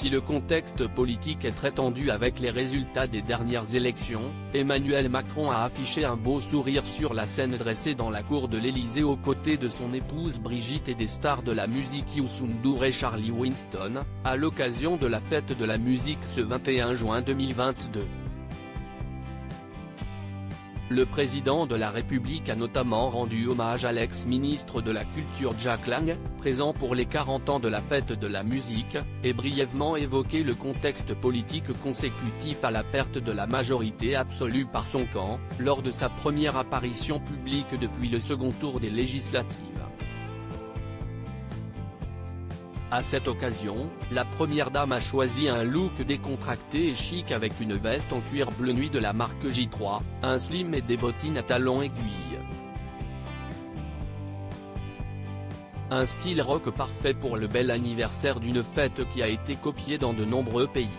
Si le contexte politique est très tendu avec les résultats des dernières élections, Emmanuel Macron a affiché un beau sourire sur la scène dressée dans la cour de l'Élysée aux côtés de son épouse Brigitte et des stars de la musique Youssou N'Dour et Charlie Winston, à l'occasion de la fête de la musique ce 21 juin 2022. Le président de la République a notamment rendu hommage à l'ex-ministre de la Culture Jack Lang, présent pour les 40 ans de la fête de la musique, et brièvement évoqué le contexte politique consécutif à la perte de la majorité absolue par son camp, lors de sa première apparition publique depuis le second tour des législatives. À cette occasion, la première dame a choisi un look décontracté et chic avec une veste en cuir bleu nuit de la marque J3, un slim et des bottines à talons aiguilles. Un style rock parfait pour le bel anniversaire d'une fête qui a été copiée dans de nombreux pays.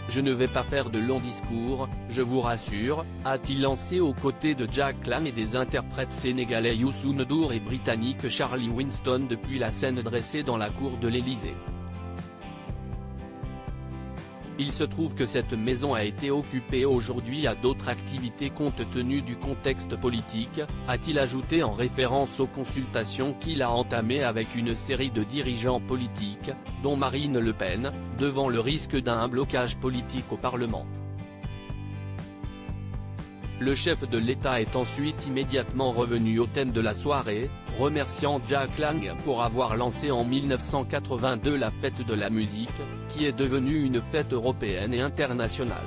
Je ne vais pas faire de longs discours, je vous rassure, a-t-il lancé aux côtés de Jack Lang et des interprètes sénégalais Youssou N'Dour et britannique Charlie Winston depuis la scène dressée dans la cour de l'Élysée. Il se trouve que cette maison a été occupée aujourd'hui à d'autres activités compte tenu du contexte politique, a-t-il ajouté en référence aux consultations qu'il a entamées avec une série de dirigeants politiques, dont Marine Le Pen, devant le risque d'un blocage politique au Parlement. Le chef de l'État est ensuite immédiatement revenu au thème de la soirée, remerciant Jack Lang pour avoir lancé en 1982 la fête de la musique, qui est devenue une fête européenne et internationale.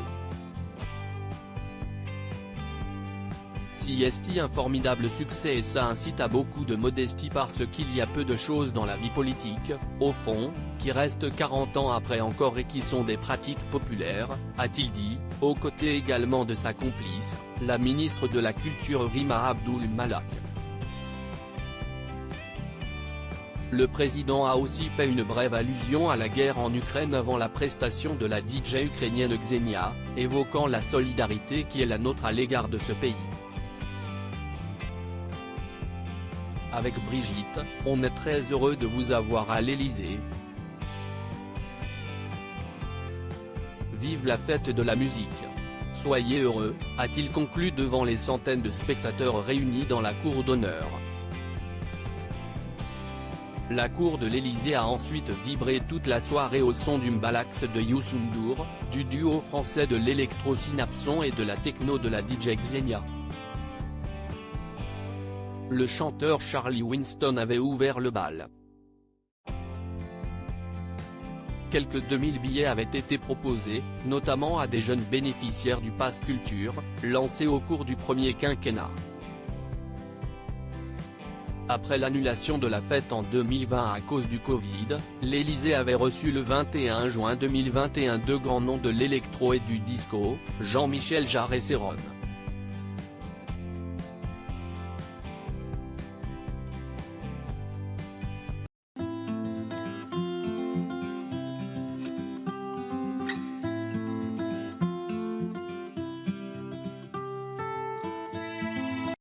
C'est un formidable succès et ça incite à beaucoup de modestie parce qu'il y a peu de choses dans la vie politique, au fond, qui restent 40 ans après encore et qui sont des pratiques populaires, a-t-il dit, aux côtés également de sa complice, la ministre de la Culture Rima Abdul Malak. Le président a aussi fait une brève allusion à la guerre en Ukraine avant la prestation de la DJ ukrainienne Xenia, évoquant la solidarité qui est la nôtre à l'égard de ce pays. Avec Brigitte, on est très heureux de vous avoir à l'Élysée. Vive la fête de la musique. Soyez heureux, a-t-il conclu devant les centaines de spectateurs réunis dans la cour d'honneur. La cour de l'Élysée a ensuite vibré toute la soirée au son du mbalax de Youssou N'Dour, du duo français de l'électro-synapson et de la techno de la DJ Xenia. Le chanteur Charlie Winston avait ouvert le bal. Quelques 2000 billets avaient été proposés, notamment à des jeunes bénéficiaires du Pass Culture, lancé au cours du premier quinquennat. Après l'annulation de la fête en 2020 à cause du Covid, l'Élysée avait reçu le 21 juin 2021 deux grands noms de l'électro et du disco, Jean-Michel Jarre et Céron.